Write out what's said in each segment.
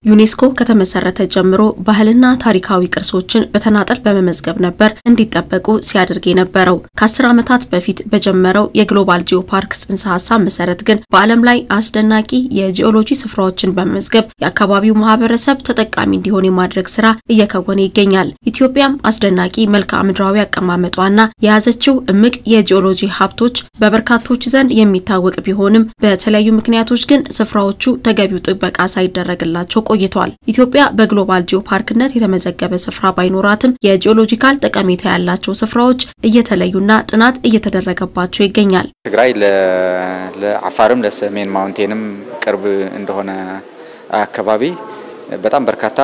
ዩኔስኮ ከተመሰረተ ጀምሮ ባህልና ታሪካዊ ቅርሶችን በተናጠል በመመዝገብ ነበር እንዲጠበቁ ሲያደርግ የነበረው። ከ10 ዓመታት በፊት በጀመረው የግሎባል ጂኦፓርክ ጽንሰ ሐሳብ መሰረት ግን በዓለም ላይ አስደናቂ የጂኦሎጂ ስፍራዎችን በመመዝገብ የአካባቢው ማህበረሰብ ተጠቃሚ እንዲሆን የማድረግ ስራ እየከወነ ይገኛል። ኢትዮጵያም አስደናቂ መልክዓ ምድራዊ አቀማመጧና የያዘችው እምቅ የጂኦሎጂ ሀብቶች በበርካቶች ዘንድ የሚታወቅ ቢሆንም በተለያዩ ምክንያቶች ግን ስፍራዎቹ ተገቢው ጥበቃ ሳይደረግላቸው ቆይቷል። ኢትዮጵያ በግሎባል ጂኦፓርክነት የተመዘገበ ስፍራ ባይኖራትም የጂኦሎጂካል ጠቀሜታ ያላቸው ስፍራዎች እየተለዩና ጥናት እየተደረገባቸው ይገኛል። ትግራይ ለአፋርም ለሰሜን ማውንቴንም ቅርብ እንደሆነ አካባቢ በጣም በርካታ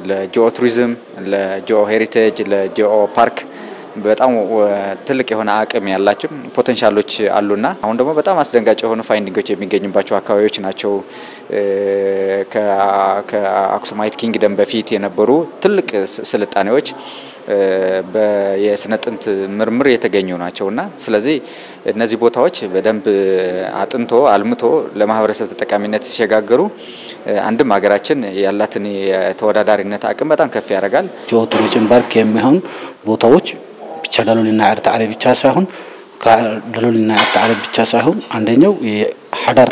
ለጂኦ ቱሪዝም፣ ለጂኦ ሄሪቴጅ፣ ለጂኦ ፓርክ በጣም ትልቅ የሆነ አቅም ያላቸው ፖቴንሻሎች አሉና አሁን ደግሞ በጣም አስደንጋጭ የሆኑ ፋይንዲንጎች የሚገኙባቸው አካባቢዎች ናቸው። ከአክሱማይት ኪንግደም በፊት የነበሩ ትልቅ ስልጣኔዎች በየስነ ጥንት ምርምር የተገኙ ናቸውና ስለዚህ እነዚህ ቦታዎች በደንብ አጥንቶ አልምቶ ለማህበረሰብ ተጠቃሚነት ሲሸጋገሩ አንድም ሀገራችን ያላትን የተወዳዳሪነት አቅም በጣም ከፍ ያደርጋል። ጂኦ ቱሪዝም ፓርክ የሚሆን ቦታዎች ብቻ ዳሎልና ኤርታሌ ብቻ ሳይሆን ከዳሎልና ኤርታሌ ብቻ ሳይሆን አንደኛው የሐደር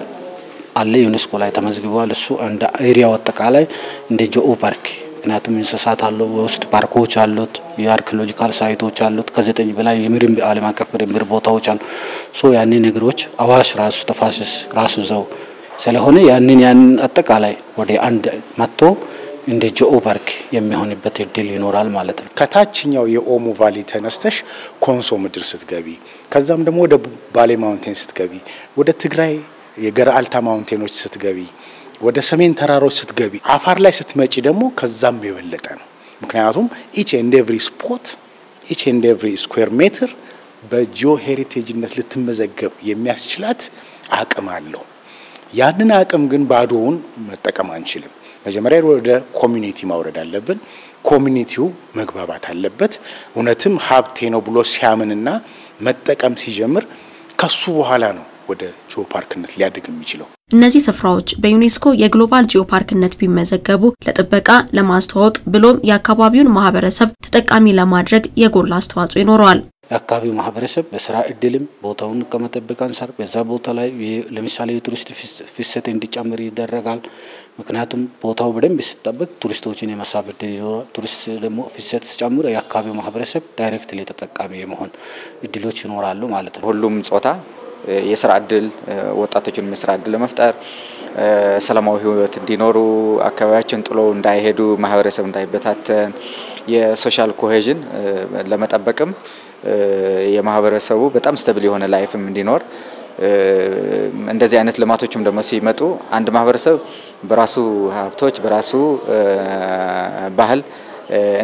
አለ ዩኔስኮ ላይ ተመዝግቧል። እሱ አንድ ኤሪያው አጠቃላይ እንደ ጂኦ ፓርክ ምክንያቱም እንስሳት አሉ፣ ውስጥ ፓርኮች አሉት፣ የአርኪኦሎጂካል ሳይቶች አሉት፣ ከ9 በላይ የምርምር ዓለም አቀፍ ምርምር ቦታዎች አሉ። ያኔ ነገሮች አዋሽ ራሱ ተፋሰስ ራሱ ዘው ስለሆነ ያን አጠቃላይ ወደ አንድ መጥቶ እንደ ጂኦ ፓርክ የሚሆንበት እድል ይኖራል ማለት ነው። ከታችኛው የኦሞ ቫሊ ተነስተሽ ኮንሶ ምድር ስትገቢ ከዛም ደግሞ ወደ ባሌ ማውንቴን ስትገቢ ወደ ትግራይ የገራልታ ማውንቴኖች ስትገቢ ወደ ሰሜን ተራሮች ስትገቢ አፋር ላይ ስትመጪ ደግሞ ከዛም የበለጠ ነው። ምክንያቱም each and every spot each and every square meter በጂኦ ሄሪቴጅነት ልትመዘገብ የሚያስችላት አቅም አለው። ያንን አቅም ግን ባዶውን መጠቀም አንችልም። መጀመሪያ ወደ ኮሚኒቲ ማውረድ አለብን። ኮሚኒቲው መግባባት አለበት። እውነትም ሀብቴ ነው ብሎ ሲያምንና መጠቀም ሲጀምር ከሱ በኋላ ነው ወደ ጂኦፓርክነት ሊያድግ የሚችለው። እነዚህ ስፍራዎች በዩኔስኮ የግሎባል ጂኦፓርክነት ቢመዘገቡ ለጥበቃ ለማስተዋወቅ ብሎም የአካባቢውን ማህበረሰብ ተጠቃሚ ለማድረግ የጎላ አስተዋጽኦ ይኖረዋል። የአካባቢው ማህበረሰብ በስራ እድልም ቦታውን ከመጠበቅ አንፃር በዛ ቦታ ላይ ለምሳሌ የቱሪስት ፍሰት እንዲጨምር ይደረጋል። ምክንያቱም ቦታው በደንብ ሲጠበቅ ቱሪስቶችን የመሳብ እድል ይኖራል። ቱሪስት ደግሞ ፍሰት ሲጨምር የአካባቢው ማህበረሰብ ዳይሬክትሊ ተጠቃሚ የመሆን እድሎች ይኖራሉ ማለት ነው። ሁሉም ጾታ የስራ እድል ወጣቶችን የስራ እድል ለመፍጠር ሰላማዊ ህይወት እንዲኖሩ አካባቢያችን ጥሎ እንዳይሄዱ ማህበረሰብ እንዳይበታተን የሶሻል ኮሄዥን ለመጠበቅም የማህበረሰቡ በጣም ስቴብል የሆነ ላይፍም እንዲኖር እንደዚህ አይነት ልማቶችም ደግሞ ሲመጡ አንድ ማህበረሰብ በራሱ ሀብቶች በራሱ ባህል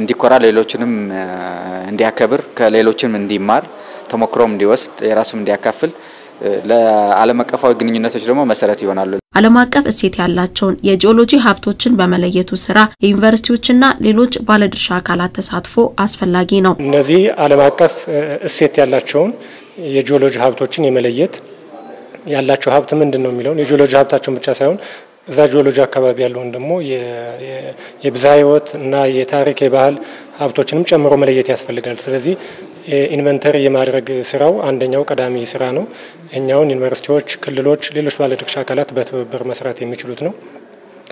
እንዲኮራ ሌሎችንም እንዲያከብር ከሌሎችንም እንዲማር ተሞክሮም እንዲወስድ የራሱም እንዲያካፍል ለዓለም አቀፋዊ ግንኙነቶች ደግሞ መሰረት ይሆናሉ። ዓለም አቀፍ እሴት ያላቸውን የጂኦሎጂ ሀብቶችን በመለየቱ ስራ የዩኒቨርሲቲዎችና ሌሎች ባለድርሻ አካላት ተሳትፎ አስፈላጊ ነው። እነዚህ ዓለም አቀፍ እሴት ያላቸውን የጂኦሎጂ ሀብቶችን የመለየት ያላቸው ሀብት ምንድነው የሚለው የጂኦሎጂ ሀብታቸውን ብቻ ሳይሆን እዛ ጂኦሎጂ አካባቢ ያለውን ደግሞ የብዝሃ ህይወት እና የታሪክ የባህል ሀብቶችንም ጨምሮ መለየት ያስፈልጋል። ስለዚህ ኢንቨንተሪ የማድረግ ስራው አንደኛው ቀዳሚ ስራ ነው። እኛውን ዩኒቨርሲቲዎች፣ ክልሎች፣ ሌሎች ባለድርሻ አካላት በትብብር መስራት የሚችሉት ነው።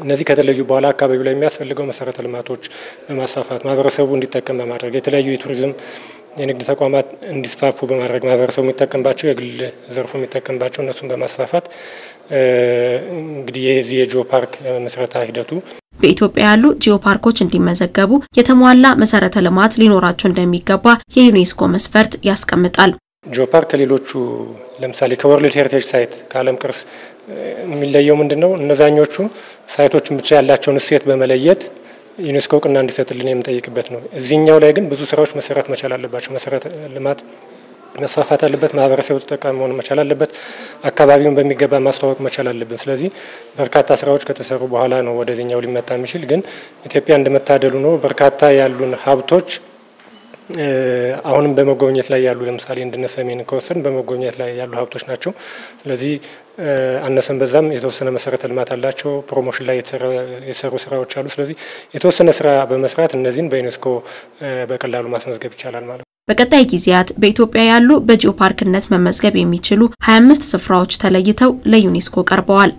እነዚህ ከተለዩ በኋላ አካባቢው ላይ የሚያስፈልገው መሰረተ ልማቶች በማስፋፋት ማህበረሰቡ እንዲጠቀም በማድረግ የተለያዩ የቱሪዝም የንግድ ተቋማት እንዲስፋፉ በማድረግ ማህበረሰቡ የሚጠቀምባቸው የግል ዘርፉ የሚጠቀምባቸው እነሱን በማስፋፋት እንግዲህ የዚህ የጂኦፓርክ መስረታ ሂደቱ በኢትዮጵያ ያሉ ጂኦፓርኮች እንዲመዘገቡ የተሟላ መሰረተ ልማት ሊኖራቸው እንደሚገባ የዩኔስኮ መስፈርት ያስቀምጣል። ጂኦፓርክ ከሌሎቹ ለምሳሌ ከወርልድ ሄሪቴጅ ሳይት ከዓለም ቅርስ የሚለየው ምንድነው? እነዛኞቹ ሳይቶችን ብቻ ያላቸውን እሴት በመለየት ዩኔስኮ እውቅና እንዲሰጥልን የምንጠይቅበት ነው። እዚህኛው ላይ ግን ብዙ ስራዎች መሰራት መቻል አለባቸው። መሰረተ ልማት መስፋፋት አለበት። ማህበረሰቡ ተጠቃሚ መሆን መቻል አለበት። አካባቢውን በሚገባ ማስተዋወቅ መቻል አለበት። ስለዚህ በርካታ ስራዎች ከተሰሩ በኋላ ነው ወደዚህኛው ሊመጣ የሚችል። ግን ኢትዮጵያ እንደመታደሉ ነው በርካታ ያሉን ሀብቶች አሁንም በመጎብኘት ላይ ያሉ ለምሳሌ እንደነ ሰሜን ከወሰን በመጎብኘት ላይ ያሉ ሀብቶች ናቸው። ስለዚህ አነሰን በዛም የተወሰነ መሰረተ ልማት አላቸው። ፕሮሞሽን ላይ የተሰሩ ስራዎች አሉ። ስለዚህ የተወሰነ ስራ በመስራት እነዚህን በዩኔስኮ በቀላሉ ማስመዝገብ ይቻላል ማለት ነው። በቀጣይ ጊዜያት በኢትዮጵያ ያሉ በጂኦ ፓርክነት መመዝገብ የሚችሉ 25 ስፍራዎች ተለይተው ለዩኔስኮ ቀርበዋል።